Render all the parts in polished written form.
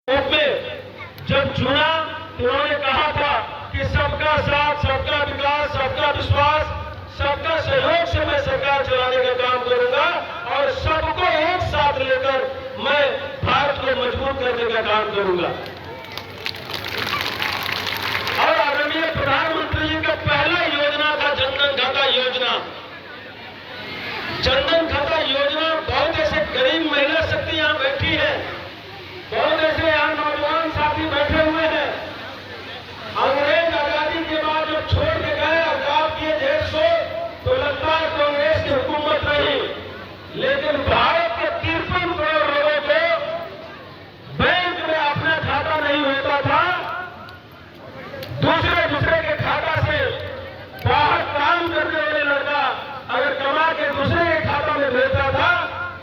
में जब चुना तो उन्होंने कहा था कि सबका साथ, सबका विकास, सबका विश्वास, सबका सहयोग से मैं सरकार चलाने का काम करूंगा और सबको एक साथ लेकर मैं भारत को मजबूत करने का काम करूंगा। और आदरणीय प्रधानमंत्री जी का पहला योजना था जनधन खाता योजना। जनधन खाता योजना बहुत ऐसे गरीब महिला शक्ति यहाँ बैठी है, बहुत ऐसे यहाँ नौजवान साथी बैठे हुए हैं। अंग्रेज आजादी के बाद जब छोड़ के गए आजाद किए देश को, तो लगता है कांग्रेस की हुकूमत रही, लेकिन भारत के 53 करोड़ लोगों को बैंक में अपना खाता नहीं होता था। दूसरे के खाता से बाहर काम करने वाले लड़का अगर कमा के दूसरे के खाता में भेजता था,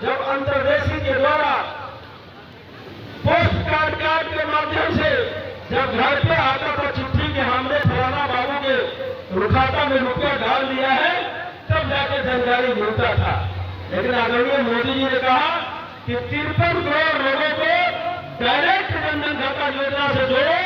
जब अंतर्देशीय के द्वारा पोस्ट कार्ड के माध्यम से जब घर पे आता था चिट्ठी के हमने फलाना बाबू के खाता में रुपया डाल दिया है, तब जाके जानकारी मिलता था। लेकिन आदरणीय मोदी जी ने कहा कि 53 करोड़ लोगों को डायरेक्ट जनधन खाता योजना से जोड़ो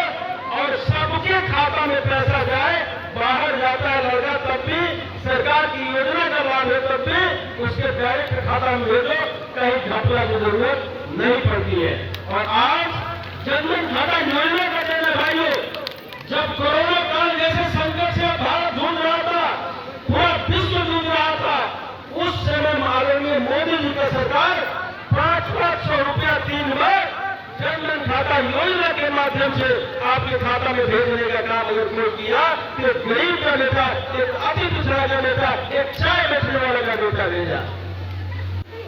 और सबके खाता में पैसा जाए। बाहर जाता है लड़का तब भी सरकार की योजना का लाभ है, तब भी उसके डायरेक्ट खाता में भेजो, कहीं घपला की जरूरत नहीं पड़ती है। और आज जनधन खाता योजना का दिन है भाइयों। जब कोरोना काल जैसे संकट से भारत जूझ रहा था, पूरा विश्व जूझ रहा था, उस समय माननीय मोदी जी का सरकार 500 रुपया 3 बार जनधन खाता योजना के माध्यम से आपके खाता में भेजने का काम अगर कोई किया, तो एक गरीब का नेता, एक अति पिछड़ा का नेता, एक चाय बेचने वाले का नेता भेजा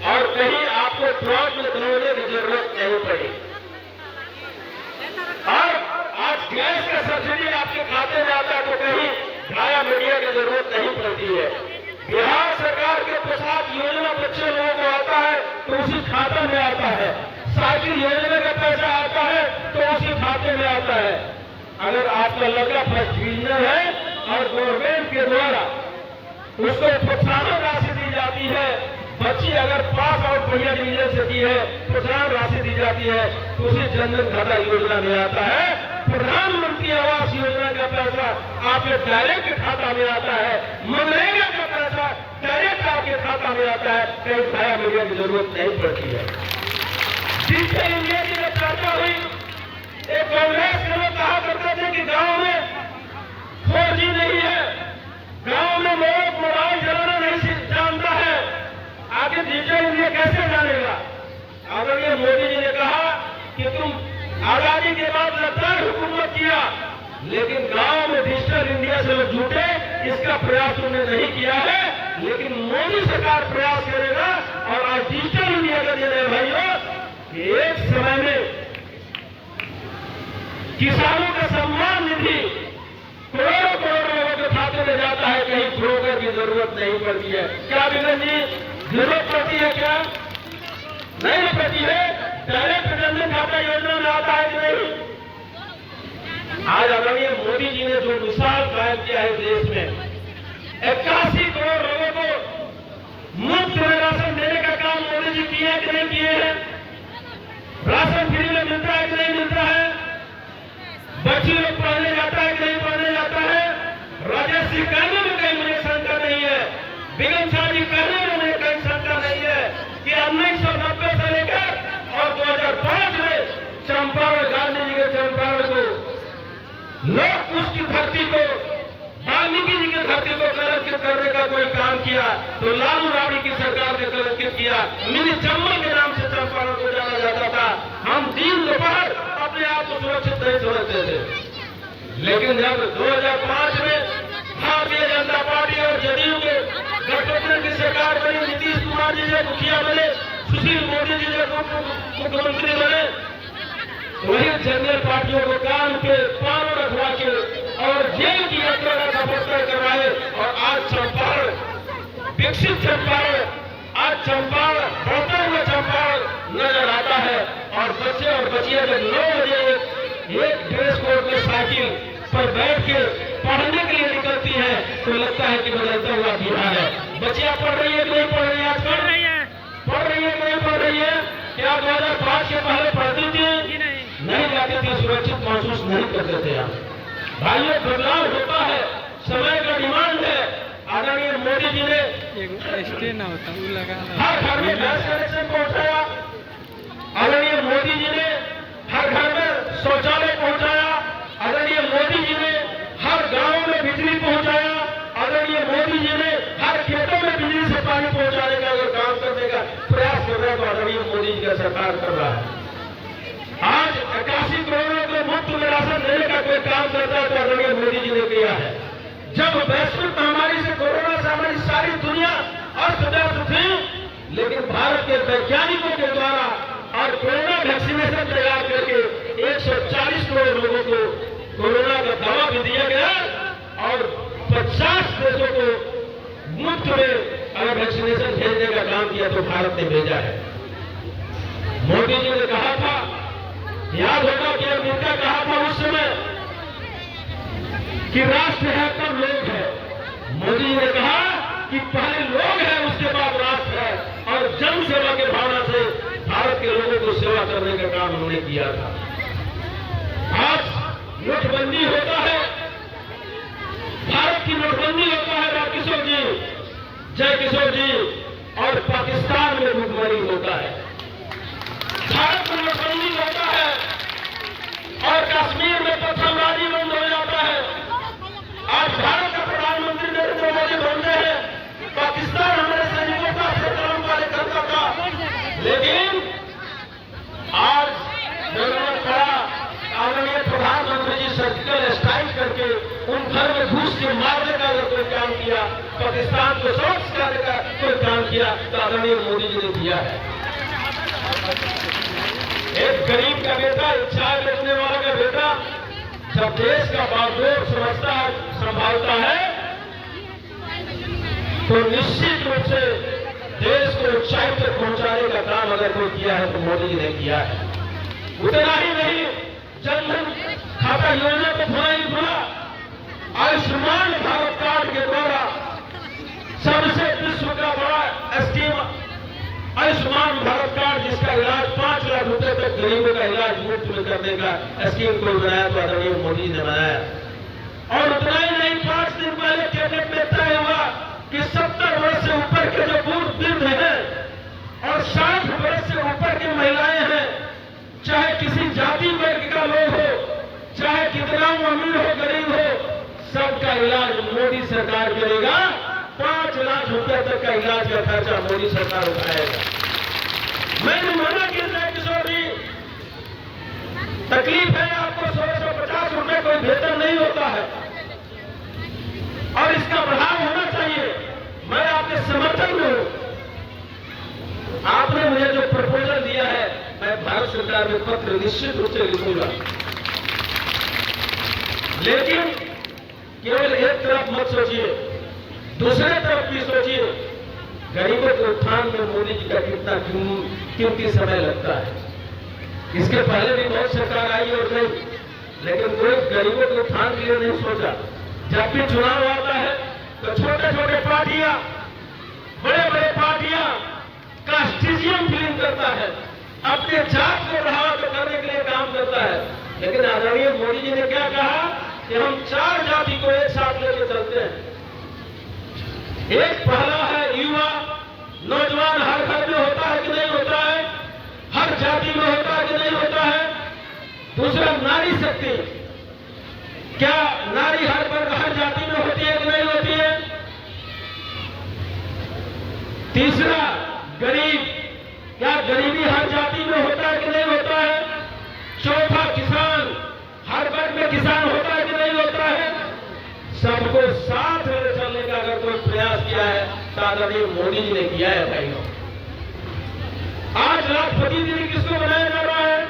और कहीं आपको फ्रॉड में धोने की जरूरत नहीं पड़ी। और आज गैस का सब्सिडी आपके खाते में आता है तो कहीं भाया मीडिया की जरूरत नहीं पड़ती है। बिहार सरकार के प्रसाद योजना बच्चे लोगों को आता है तो उसी खाता में आता है। साइकिल योजना का पैसा आता है तो उसी खाते में आता है। अगर आपका लड़का फर्स्ट डिवीजन है और गवर्नमेंट के द्वारा उसको प्रोत्साहन राशि दी जाती है, बच्ची अगर पास आउट बढ़िया डिवीजन से की है, प्रोत्साहन राशि दी जाती है, तो उसी जनधन खाता योजना में आता है। प्रधानमंत्री आवास योजना का पैसा आपके डायरेक्ट खाता में आता है। मनरेगा का पैसा डायरेक्ट आपके खाता में आता है, कहीं भाया मीडिया की जरूरत नहीं पड़ती है। डिजिटल इंडिया की जब चर्चा हुई, एक कांग्रेस के लोग कहा करते थे कि गांव में 4G नहीं है, गांव में लोग मोबाइल चलाना नहीं जानता है, आगे डिजिटल इंडिया कैसे जानेगा। आदरणीय मोदी जी ने कहा कि तुम आजादी के बाद लगातार हुकूमत किया, लेकिन गांव में डिजिटल इंडिया से लोग जुटे, इसका प्रयास तुमने नहीं किया है, लेकिन मोदी सरकार प्रयास करेगा। और आज डिजिटल इंडिया का दिन है भाइयों, एक समय में किसानों का सम्मान निधि करोड़ों करोड़ लोगों के खाते में जाता है, कहीं ब्रोकर की जरूरत नहीं पड़ती है। क्या विगन जी जरूरत पड़ती है? क्या नहीं पड़ती है? डायरेक्ट जनधन खाता योजना में आता है कि नहीं? आज आदरणीय मोदी जी ने जो मिसाल कायम किया है देश में, 81 करोड़ लोगों को मुफ्त में राशन देने का काम मोदी जी किए कि नहीं किए हैं? राशन फ्री में मिलता है कि नहीं मिलता है? बच्ची लोग पढ़ने जाता है कि नहीं पढ़ने जाता है? राजस्व करने में कहीं मुझे शंका नहीं है, बेगम शादी करने में मुझे कहीं शंका नहीं है कि 1990 से लेकर और 2005 में चंपारण, गांधी जी के चंपारण को, लोग उसकी धरती को, वाल्मीकि जी की धरती को कलंकित करने का कोई काम किया तो लालू राबड़ी की सरकार ने कलंकित किया। मिनी चंबल के नाम से चंपारण को जाना जाता था। हम दिन दोपहर अपने आप को सुरक्षित नहीं समझते थे, लेकिन जब 2005 में भारतीय जनता पार्टी और जदयू के गठबंधन की सरकार बनी, नीतीश कुमार जी जब मुखिया बने, सुशील मोदी जी जब मुख्यमंत्री बने, वही जनरल पार्टियों को कान के पारों रखवा के और जेल की यात्रा का सफर तय करवाए। और आज चंपारण, विकसित चंपारण, आज चंपारण, बढ़ता हुआ चंपारण नजर आता है। और बच्चे और बच्चियां जब 9 बजे एक ड्रेस कोड में साइकिल पर बैठ के पढ़ने के लिए निकलती है तो लगता है कि बदलता हुआ बिहार है। बच्चियां पढ़ रही है कि नहीं पढ़ रही है? आज पढ़ रही है, पढ़ रही है कि नहीं पढ़ रही है? क्या 2005 के पहले पढ़ती थी? नहीं जाती थी, सुरक्षित महसूस नहीं करते थे। आप भाइयों, बदलाव होता है, समय का डिमांड है। आदरणीय मोदी जी ने हर घर में गैस कनेक्शन पहुंचाया, आदरणीय मोदी जी ने हर घर में शौचालय पहुंचाया, आदरणीय मोदी जी ने हर गांव में बिजली पहुंचाया, आदरणीय मोदी जी ने हर खेतों में बिजली से पानी पहुंचाने का अगर काम करने का प्रयास कर रहा है तो आदरणीय मोदी जी का सरकार कर रहा है। आज 81 करोड़ को मुफ्त में राशन देने का कोई काम करता है तो आदरणीय मोदी जी ने किया है। जब वैश्विक महामारी से, कोरोना से हमारी सारी दुनिया अस्त व्यस्त थी, लेकिन भारत के वैज्ञानिकों के द्वारा और कोरोना वैक्सीनेशन तैयार करके 140 करोड़ लोगों को कोरोना का दवा भी दिया गया और 50 देशों को मुफ्त में अगर वैक्सीनेशन भेजने का काम किया तो भारत ने भेजा है। मोदी जी ने कहा था, याद होगा कि अमेरिका कहा था उस समय कि राष्ट्र है तब लोग है। मोदी जी ने कहा कि पहले लोग है उसके बाद राष्ट्र है, और जन सेवा की भावना से भारत के लोगों को सेवा करने का काम उन्होंने किया था। आज नोटबंदी होता है, भारत की नोटबंदी होता है, रामकिशोर जी, जय किशोर जी, और पाकिस्तान में भुखमरी होता है। भारत में नोटबंदी होता है और कश्मीर में पत्थरबाजी बंद हो जाता है। आज भारत का प्रधानमंत्री नरेंद्र मोदी बनते हैं, पाकिस्तान हमारे सैनिकों का काम कार्यकर्ता था, लेकिन आज जरूरत पड़ा आदरणीय प्रधानमंत्री जी सर्जिकल स्ट्राइक करके उन घर में घुस के मारने का अगर कोई काम किया, पाकिस्तान को समाप्त करने का कोई काम किया तो आदरणीय मोदी जी ने किया है। एक गरीब का बेटा, एक चाय बेचने वाला का बेटा जब देश का बागडोर समझता है, संभालता है, तो निश्चित रूप से देश को ऊंचाई तक पहुंचाने का काम अगर कोई किया है तो मोदी जी ने किया है। उतना ही नहीं, जनधन खाता योजना को भुला ही भुला, आयुष्मान भारत कार्ड के द्वारा सबसे विश्व का बड़ा स्कीम आयुष्मान भारत कार्ड, जिसका इलाज 5 लाख रुपए तक गरीबों का इलाज मुफ्त में करने का स्कीम को बनाया तो आदरणीय मोदी ने बनाया। और उतना ही नहीं, 5 दिन पहले कैबिनेट में तय हुआ कि 70 वर्ष से ऊपर के जो वृद्ध हैं और 60 वर्ष से ऊपर की महिलाएं हैं, चाहे किसी जाति वर्ग का लोग हो, चाहे कितना अमीर हो गरीब हो, सबका इलाज मोदी सरकार करेगा। 5 लाख रुपए तक का इलाज का खर्चा मोदी सरकार उठाएगा। मैंने मना किया जय किशोर जी, तकलीफ है आपको, 150 रुपए कोई वेतन नहीं होता है और इसका बढ़ाव होना चाहिए। मैं आपके समर्थन में हूं। आपने मुझे जो प्रपोजल दिया है, मैं भारत सरकार में पत्र निश्चित रूप से लिखूंगा, लेकिन केवल एक तरफ मत सोचिए, दूसरे तरफ भी सोचिए। गरीबों के उत्थान में मोदी जी का कितना कीमती समय लगता है। इसके पहले भी बहुत सरकार आई और गई, लेकिन कोई गरीबों के उत्थान के लिए नहीं सोचा। जब भी चुनाव आता है तो छोटे छोटे पार्टियां, बड़े बड़े पार्टियां कास्टिज्म फीलिंग करता है, अपने जात को बढ़ावा करने के लिए काम करता है। लेकिन आदरणीय मोदी जी ने क्या कहा कि हम 4 जाति को एक साथ लेकर चलते हैं। एक पहला है युवा, नौजवान हर घर में होता है कि नहीं होता है, हर जाति में होता है कि नहीं होता है। दूसरा नारी शक्ति, क्या नारी हर वर्ग हर जाति में होती है कि नहीं होती है। तीसरा गरीब, क्या गरीबी हर जाति में होता है कि नहीं होता है। चौथा किसान, हर वर्ग में किसान होता है कि नहीं होता है। सबको साथ में चलने का अगर कोई प्रयास किया है तो आदरणीय मोदी जी ने किया है। भाइयों, आज लाखपति दीदी किसको बनाया जा रहा है।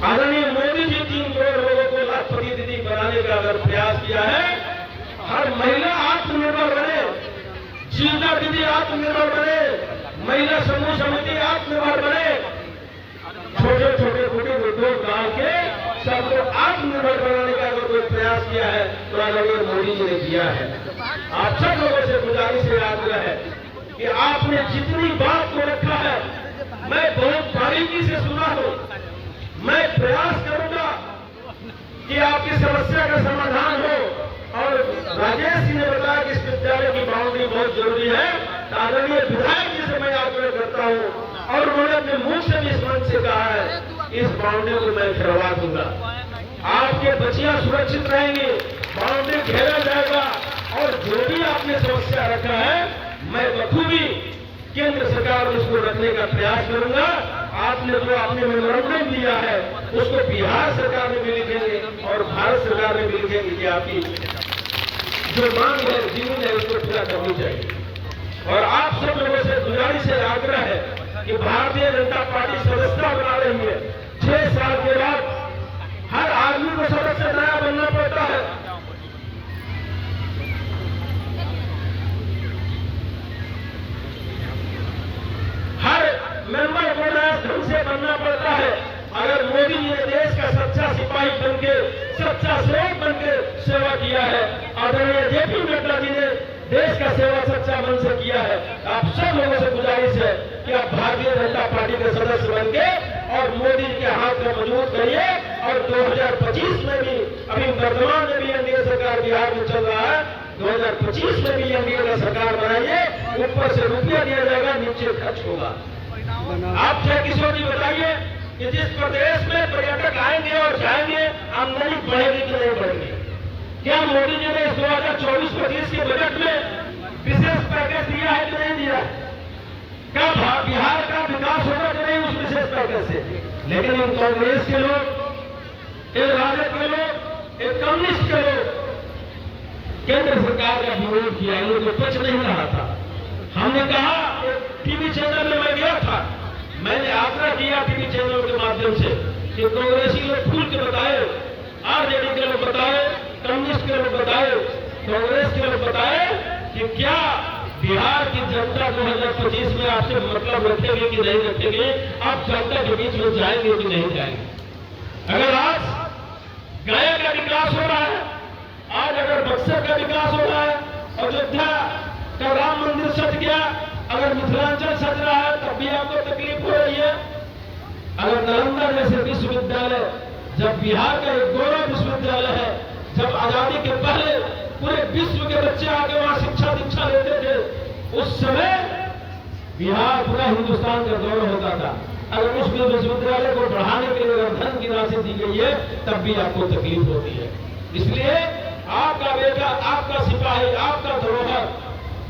आदरणीय मोदी जी 3 करोड़ लोगों को लाखपति दीदी बनाने का अगर प्रयास किया है। हर महिला आत्मनिर्भर बने, जीविका दीदी आत्मनिर्भर बने, महिला समूह समिति आत्मनिर्भर बने, छोटे छोटे कुटीर उद्योग डाल के सबको आत्मनिर्भर बनाने का अगर कोई प्रयास किया है तो आदरणीय मोदी जी ने किया है। आप सब लोगों से गुजारिश है, आग्रह है कि आपने जितनी बात को रखा है, मैं बहुत बारीकी से सुना हूं। मैं प्रयास करूंगा कि आपकी समस्या का समाधान हो। और राजेश जी ने बताया कि इस विद्यालय की बाउंड्री बहुत जरूरी है। आदरणीय विधायक जी से मैं आग्रह करता हूं और उन्होंने अपने मुंह से भी इस मंच से कहा है, इस बाउंड्री को मैं करवा दूंगा। आपके बच्चियां सुरक्षित रहेंगी, बाउंड्री घेरा जाएगा और जो भी आपने समस्या रखा है मैं बखूबी केंद्र सरकार में उसको रखने का प्रयास करूंगा। आपने जो आपने मेमोरेंडम दिया है उसको बिहार सरकार में भी लिखेंगे और भारत सरकार में भी लिखेंगे कि आपकी जो मांग है जीवन है उसको पूरा करनी चाहिए। और आप सब लोगों से गुजारिश है, आग्रह है कि भारतीय जनता पार्टी सदस्यता बना रही है। 6 साल के बाद हर आदमी को सदस्य नया बनना पड़ता है। हर मेंबर को नया ढंग से बनना पड़ता है। अगर मोदी जी ने देश का सच्चा सिपाही बनके, सच्चा सेवक बनके सेवा किया है, आदरणीय जेपी नड्डा जी ने देश का सेवा सच्चा मन से किया है। आप सब लोगों से गुजारिश है कि आप भारतीय जनता पार्टी के सदस्य बनके और मोदी जी के हाथ को मजबूत करिए। और 2025 में भी, अभी वर्तमान में भी एनडीए सरकार बिहार में चल रहा है, 2025 में भी एनडीए का सरकार बनाइए। ऊपर से रुपया दिया जाएगा, नीचे खर्च होगा। आप जय किशोर जी बताइए कि जिस प्रदेश में पर्यटक आएंगे और जाएंगे, आमदनी बढ़ेगी कि नहीं बढ़ेगी? क्या मोदी जी ने इस 2024-25 के बजट में विशेष पैकेज दिया है कि नहीं दिया? क्या बिहार का विकास होगा कि नहीं उस विशेष पैकेज से? लेकिन इन कांग्रेस के लोग, एक राजद के लोग, एक कम्युनिस्ट के लोग केंद्र सरकार का विरोध किया, इनको कुछ नहीं रहा था। हमने कहा, टीवी चैनल में मैं गया था, मैंने आग्रह किया टीवी चैनल के माध्यम से कि कांग्रेसी लोग खुल के बताए, आरजेडी के लोग बताए, कम्युनिस्ट के लोग बताए, कांग्रेस के लोग बताए कि क्या बिहार की जनता 2025 में आपसे मतलब रखेंगे कि नहीं रखेंगे? आप जनता के बीच में जाएंगे कि नहीं जाएंगे? अगर आज गया का विकास हो रहा है, आज अगर बक्सर का विकास हो रहा है, अयोध्या का राम मंदिर सज गया, अगर मिथिलांचल सज रहा है तब भी आपको तकलीफ हो रही है। अगर नालंदा जैसे विश्वविद्यालय, जब बिहार का एक गौरव विश्वविद्यालय है, जब आजादी के पहले पूरे विश्व के बच्चे आके वहां शिक्षा दीक्षा लेते थे, उस समय बिहार पूरा हिंदुस्तान का गौरव होता था। अगर उस विश्वविद्यालय को बढ़ाने के लिए अगर धन की राशि दी गई है तब भी आपको तकलीफ होती है। इसलिए आपका बेटा, आपका सिपाही, आपका धरोहर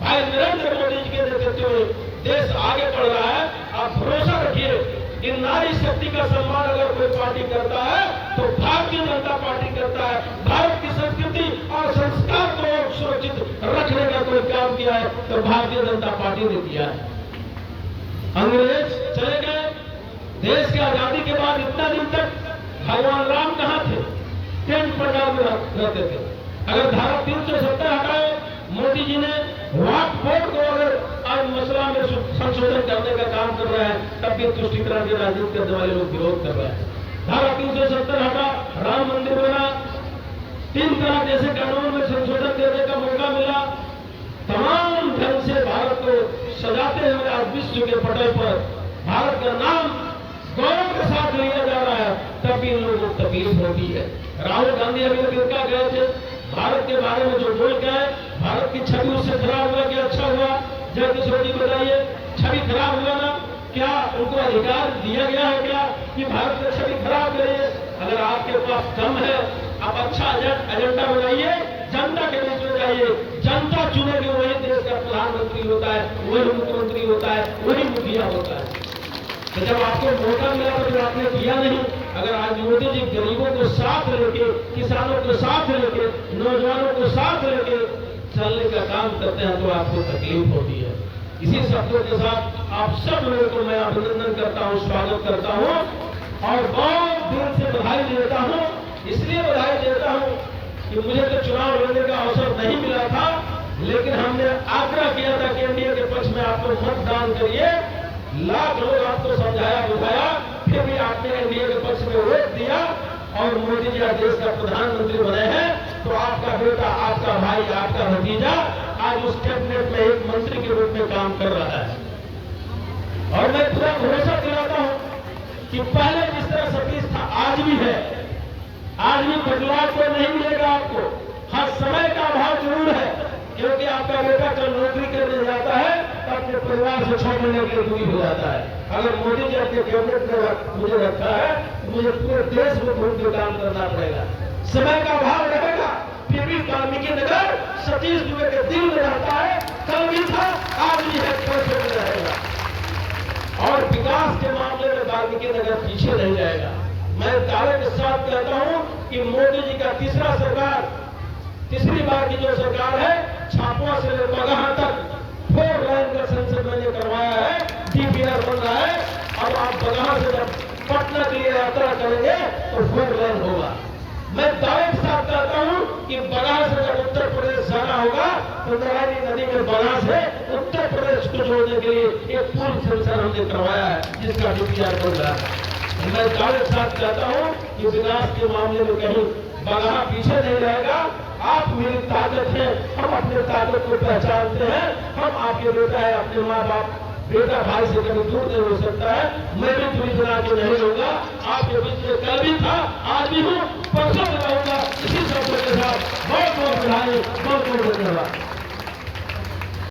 भाई नरेंद्र मोदी जी के नेतृत्व में देश आगे बढ़ रहा है। आप भरोसा रखिए कि नारी शक्ति का सम्मान अगर कोई पार्टी करता है तो भारतीय जनता पार्टी करता है। भारत की संस्कृति और संस्कार को सुरक्षित रखने का कोई काम किया है तो भारतीय जनता पार्टी ने किया है। अंग्रेज चले गए, देश की आजादी के बाद इतना दिन तक भगवान राम कहां थे? टेंट पंडाल में रहते थे। अगर धारा 370 हटाए, मोदी जी ने वक्फ बोर्ड को अगर आज मसला में संशोधन करने का काम कर रहे हैं, तब भी तुष्टिकरण की राजनीति करने वाले लोग विरोध कर रहे हैं। धारा 370 हटा, राम मंदिर बना, 3 तलाक जैसे कानून में संशोधन देने का मौका मिला, तमाम ढंग से भारत को सजाते हुए आज विश्व के पटल पर भारत का नाम गौरव के साथ लिया जा रहा है, तब भी इन लोगों को तकलीफ होती है। राहुल गांधी अभी अमेरिका गए थे, भारत के बारे में जो बोल गए, भारत की छवि उससे खराब हुआ कि अच्छा हुआ? जय किशोर जी बताइए, छवि खराब हुआ ना? क्या उनको अधिकार दिया गया है क्या कि भारत की छवि खराब करिए? अगर आपके पास दम है, आप अच्छा एजेंडा बनाइए, जनता के बीच में जाइए, जनता चुनेगी, वही देश का प्रधानमंत्री होता है, वही मुख्यमंत्री होता है, वही मुखिया होता है। तो जब आपको मौका मिला तो आपने किया नहीं। अगर आज मोदी जी गरीबों को साथ लेके, किसानों को साथ लेके, नौजवानों को साथ लेके चलने का काम करते हैं तो आपको तकलीफ होती है। इसी शब्दों के साथ आप सब लोगों को मैं अभिनंदन करता हूं, स्वागत करता हूं और बहुत दिल से बधाई देता हूं। इसलिए बधाई देता हूं कि मुझे तो चुनाव लड़ने का अवसर नहीं मिला था, लेकिन हमने आग्रह किया था कि एनडीए के पक्ष में आपको मतदान करिए। लाख लोग आपको समझाया बुझाया, फिर भी आपने एनडीए के पक्ष में वोट दिया और मोदी जी आज देश का प्रधानमंत्री बने हैं। तो आपका बेटा, आपका भाई, आपका भतीजा आज उस कैबिनेट में एक मंत्री के रूप में काम कर रहा है। और मैं पूरा भरोसा दिलाता हूं कि पहले जिस तरह सतीश था 4 से 6 महीने के लिए दूरी हो जाता है। अगर मोदी जी अपने कैबिनेट में मुझे रखा है तो मुझे पूरे देश में घूम के काम करना पड़ेगा। समय का अभाव रहेगा, फिर भी वाल्मीकि नगर सतीश दुबे के दिल में रहता है। कल भी था, आज भी है, कल भी रहेगा। और विकास के मामले में वाल्मीकि नगर पीछे नहीं जाएगा। मैं दावे के साथ कहता हूं कि मोदी जी का तीसरी बार की जो सरकार है, छापुआ से लेकर बगहा तक 4 लाइन का संसद मैंने करवाया है, डीपीआर बन रहा है। अब आप बगहा से जब पटना के लिए यात्रा करेंगे तो 4 लाइन होगा। मैं दावे के साथ कहता हूं कि बगहा से जब उत्तर प्रदेश जाना होगा तो नारायणी नदी में बगहा से उत्तर प्रदेश को जोड़ने के लिए एक पूर्ण संसद हमने करवाया है, जिसका डीपीआर बन रहा है। मैं दावे के साथ कहता हूं कि विकास के मामले में कहीं बगहा पीछे नहीं रहेगा। आप मेरी ताकत है, हम अपने ताकत को पहचानते हैं। हम आपके बेटा है, अपने माँ बाप बेटा भाई से कभी दूर नहीं हो सकता है। मैं भी पूरी तरह के नहीं होगा। आपके बीच में कल भी था, आज भी हूँ, परसों भी रहूंगा। इसी शब्दों के साथ बहुत बहुत बधाई, बहुत बहुत धन्यवाद।